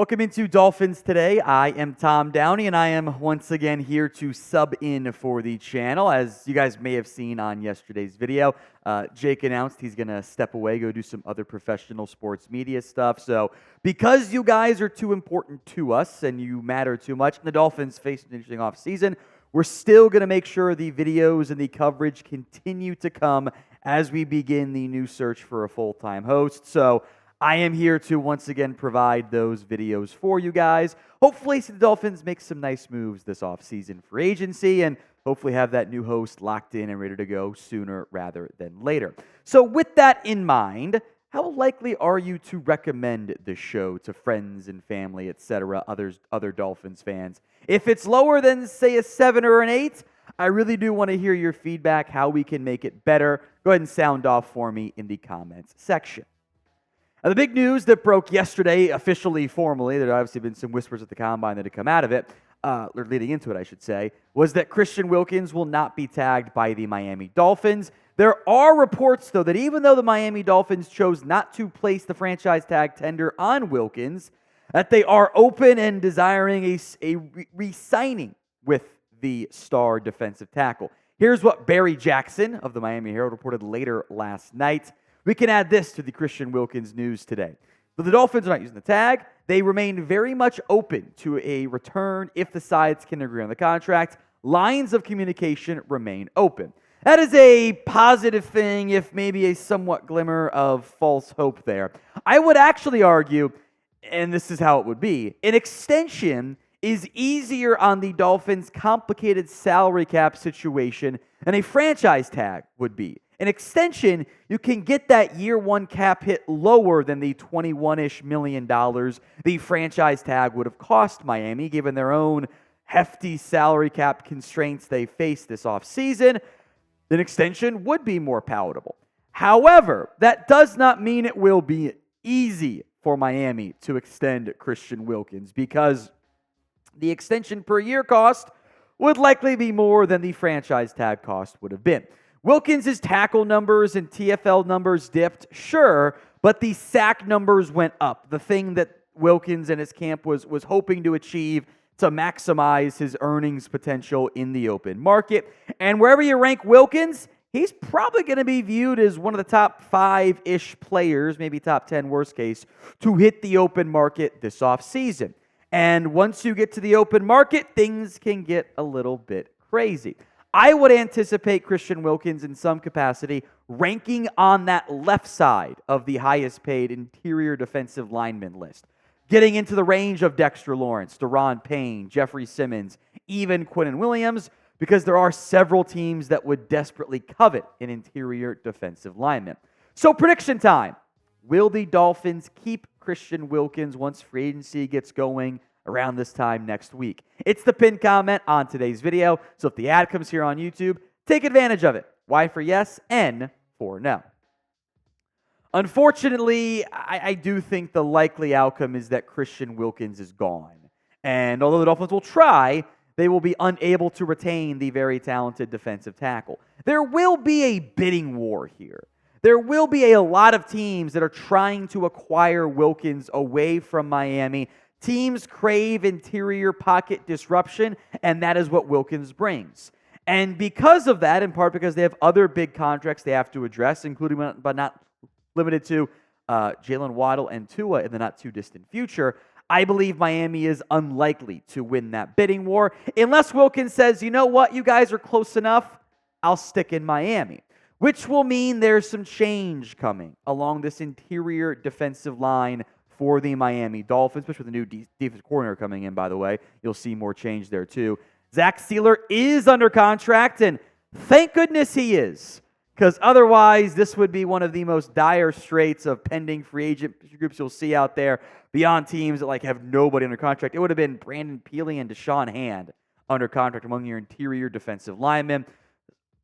Welcome into Dolphins Today. I am Tom Downey, and I am once again here to sub in for the channel. As you guys may have seen on yesterday's video, Jake announced he's going to step away, go do some other professional sports media stuff. So because you guys are too important to us and you matter too much, and the Dolphins face an interesting offseason, we're still going to make sure the videos and the coverage continue to come as we begin the new search for a full-time host. So I am here to once again provide those videos for you guys. Hopefully see the Dolphins make some nice moves this offseason for agency and hopefully have that new host locked in and ready to go sooner rather than later. So with that in mind, how likely are you to recommend the show to friends and family, etc., other Dolphins fans? If it's lower than, say, a 7 or an 8, I really do want to hear your feedback, how we can make it better. Go ahead and sound off for me in the comments section. Now, the big news that broke yesterday, officially, formally, there have obviously been some whispers at the Combine that had come out of it, or leading into it, I should say, was that Christian Wilkins will not be tagged by the Miami Dolphins. There are reports, though, that even though the Miami Dolphins chose not to place the franchise tag tender on Wilkins, that they are open and desiring a re-signing with the star defensive tackle. Here's what Barry Jackson of the Miami Herald reported later last night. We can add this to the Christian Wilkins news today. Though the Dolphins are not using the tag, they remain very much open to a return if the sides can agree on the contract. Lines of communication remain open. That is a positive thing, if maybe a somewhat glimmer of false hope there. I would actually argue, and this is how it would be, an extension is easier on the Dolphins' complicated salary cap situation than a franchise tag would be. An extension, you can get that year one cap hit lower than the $21-ish million the franchise tag would have cost Miami, given their own hefty salary cap constraints they face this offseason. An extension would be more palatable. However, that does not mean it will be easy for Miami to extend Christian Wilkins, because the extension per year cost would likely be more than the franchise tag cost would have been. Wilkins' tackle numbers and TFL numbers dipped, sure, but the sack numbers went up, the thing that Wilkins and his camp was hoping to achieve to maximize his earnings potential in the open market. And wherever you rank Wilkins, he's probably going to be viewed as one of the top 5-ish players, maybe top 10 worst case, to hit the open market this offseason. And once you get to the open market, things can get a little bit crazy. I would anticipate Christian Wilkins in some capacity ranking on that left side of the highest paid interior defensive lineman list, getting into the range of Dexter Lawrence, Deron Payne, Jeffrey Simmons, even Quinnen Williams, because there are several teams that would desperately covet an interior defensive lineman. So prediction time. Will the Dolphins keep Christian Wilkins once free agency gets going around this time next week? It's the pinned comment on today's video, so if the ad comes here on YouTube, take advantage of it. Y for yes, N for no. Unfortunately, I do think the likely outcome is that Christian Wilkins is gone. And although the Dolphins will try, they will be unable to retain the very talented defensive tackle. There will be a bidding war here. There will be a lot of teams that are trying to acquire Wilkins away from Miami. Teams crave interior pocket disruption, and that is what Wilkins brings. And because of that, in part because they have other big contracts they have to address, including but not limited to Jalen Waddle and Tua in the not-too-distant future, I believe Miami is unlikely to win that bidding war unless Wilkins says, you know what, you guys are close enough, I'll stick in Miami. Which will mean there's some change coming along this interior defensive line for the Miami Dolphins, especially with the new defensive coordinator coming in, by the way. You'll see more change there, too. Zach Sealer is under contract, and thank goodness he is, because otherwise this would be one of the most dire straits of pending free agent groups you'll see out there beyond teams that have nobody under contract. It would have been Brandon Peely and Deshaun Hand under contract among your interior defensive linemen.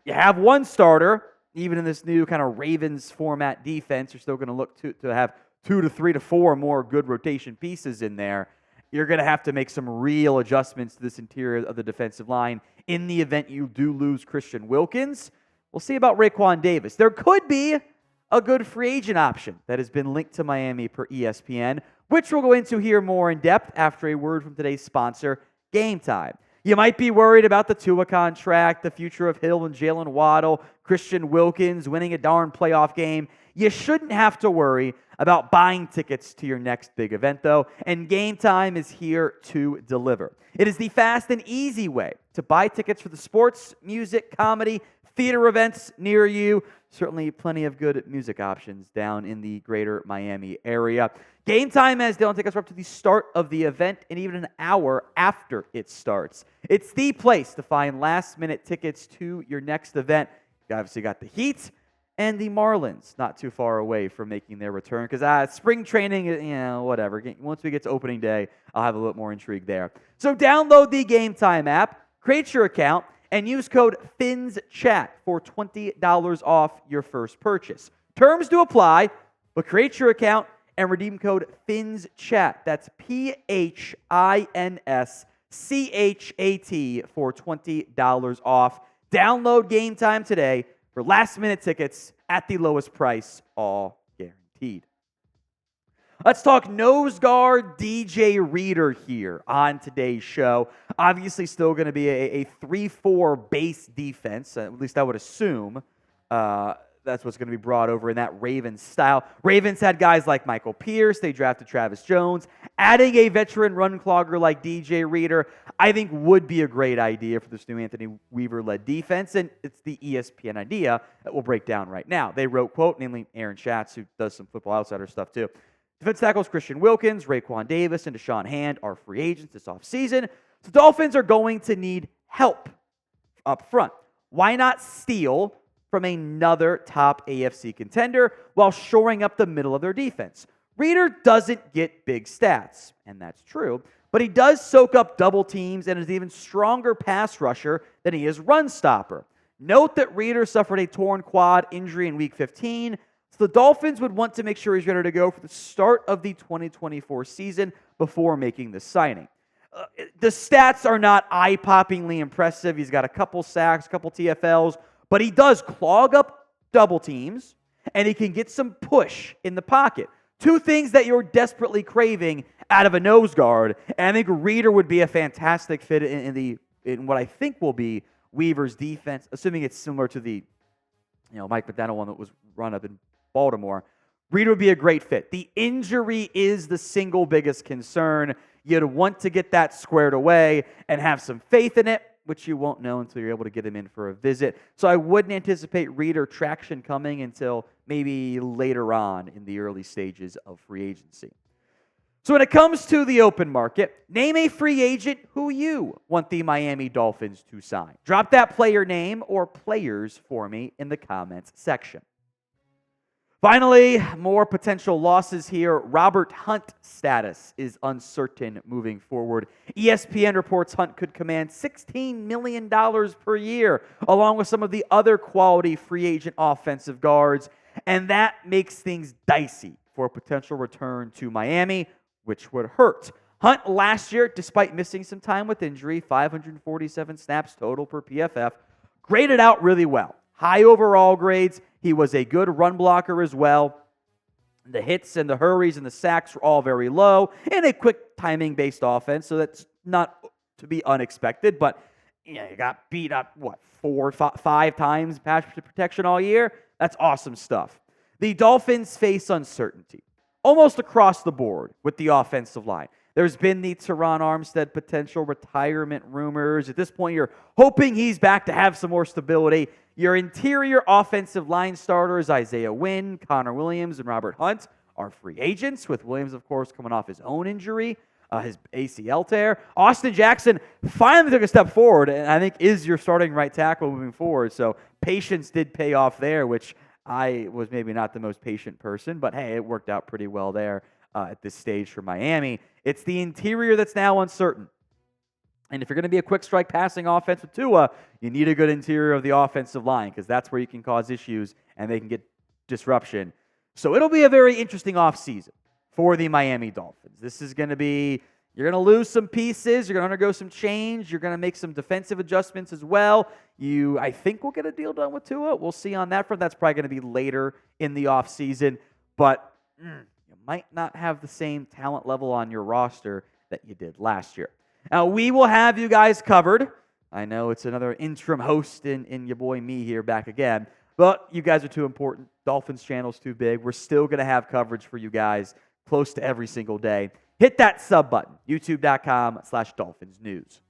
You have one starter. Even in this new kind of Ravens format defense, you're still going to look to have 2 to 3 to 4 more good rotation pieces in there. You're going to have to make some real adjustments to this interior of the defensive line in the event you do lose Christian Wilkins. We'll see about Raekwon Davis. There could be a good free agent option that has been linked to Miami per ESPN, which we'll go into here more in depth after a word from today's sponsor, Game Time. You might be worried about the Tua contract, the future of Hill and Jalen Waddle, Christian Wilkins winning a darn playoff game. You shouldn't have to worry about buying tickets to your next big event, though, and Game Time is here to deliver. It is the fast and easy way to buy tickets for the sports, music, comedy, theater events near you. Certainly plenty of good music options down in the greater Miami area. Game Time has daily tickets up to the start of the event and even an hour after it starts. It's the place to find last-minute tickets to your next event. You obviously got the Heat and the Marlins not too far away from making their return because spring training, whatever. Once we get to opening day, I'll have a little more intrigue there. So download the Game Time app, create your account, and use code FINSCHAT for $20 off your first purchase. Terms do apply, but create your account and redeem code FINSCHAT. That's PHINSCHAT for $20 off. Download Game Time today for last-minute tickets at the lowest price, all guaranteed. Let's talk nose guard DJ Reader here on today's show. Obviously still going to be a 3-4 base defense, at least I would assume. That's what's going to be brought over in that Ravens style. Ravens had guys like Michael Pierce. They drafted Travis Jones. Adding a veteran run clogger like DJ Reader, I think would be a great idea for this new Anthony Weaver-led defense, and it's the ESPN idea that we'll break down right now. They wrote, quote, namely Aaron Schatz, who does some Football Outsider stuff too. Defense tackles Christian Wilkins, Raekwon Davis, and Deshaun Hand are free agents this offseason. The Dolphins are going to need help up front. Why not steal from another top AFC contender while shoring up the middle of their defense? Reader doesn't get big stats, and that's true, but he does soak up double teams and is an even stronger pass rusher than he is run stopper. Note that Reader suffered a torn quad injury in Week 15, so the Dolphins would want to make sure he's ready to go for the start of the 2024 season before making the signing. The stats are not eye-poppingly impressive. He's got a couple sacks, a couple TFLs, but he does clog up double teams, and he can get some push in the pocket. Two things that you're desperately craving out of a nose guard, and I think Reader would be a fantastic fit in what I think will be Weaver's defense, assuming it's similar to the Mike McDaniel one that was run up in Baltimore. Reader would be a great fit. The injury is the single biggest concern. You'd want to get that squared away and have some faith in it, which you won't know until you're able to get him in for a visit. So I wouldn't anticipate Reader traction coming until maybe later on in the early stages of free agency. So when it comes to the open market, name a free agent who you want the Miami Dolphins to sign. Drop that player name or players for me in the comments section. Finally, more potential losses here. Robert Hunt status is uncertain moving forward. ESPN reports Hunt could command $16 million per year, along with some of the other quality free agent offensive guards, and that makes things dicey for a potential return to Miami, which would hurt. Hunt last year, despite missing some time with injury, 547 snaps total per PFF, graded out really well. High overall grades. He was a good run blocker as well. The hits and the hurries and the sacks were all very low in a quick timing-based offense, so that's not to be unexpected. But he got beat up, 5 times pass protection all year? That's awesome stuff. The Dolphins face uncertainty almost across the board with the offensive line. There's been the Teron Armstead potential retirement rumors. At this point, you're hoping he's back to have some more stability. Your interior offensive line starters, Isaiah Wynn, Connor Williams, and Robert Hunt, are free agents, with Williams, of course, coming off his own injury, his ACL tear. Austin Jackson finally took a step forward, and I think is your starting right tackle moving forward. So patience did pay off there, which I was maybe not the most patient person, but hey, it worked out pretty well there at this stage for Miami. It's the interior that's now uncertain. And if you're going to be a quick strike passing offense with Tua, you need a good interior of the offensive line because that's where you can cause issues and they can get disruption. So it'll be a very interesting offseason for the Miami Dolphins. This is going to be, You're going to lose some pieces. You're going to undergo some change. You're going to make some defensive adjustments as well. I think we'll get a deal done with Tua. We'll see on that front. That's probably going to be later in the offseason. But you might not have the same talent level on your roster that you did last year. Now, we will have you guys covered. I know it's another interim host in your boy me here back again. But you guys are too important. Dolphins channel's too big. We're still going to have coverage for you guys close to every single day. Hit that sub button, youtube.com/DolphinsNews.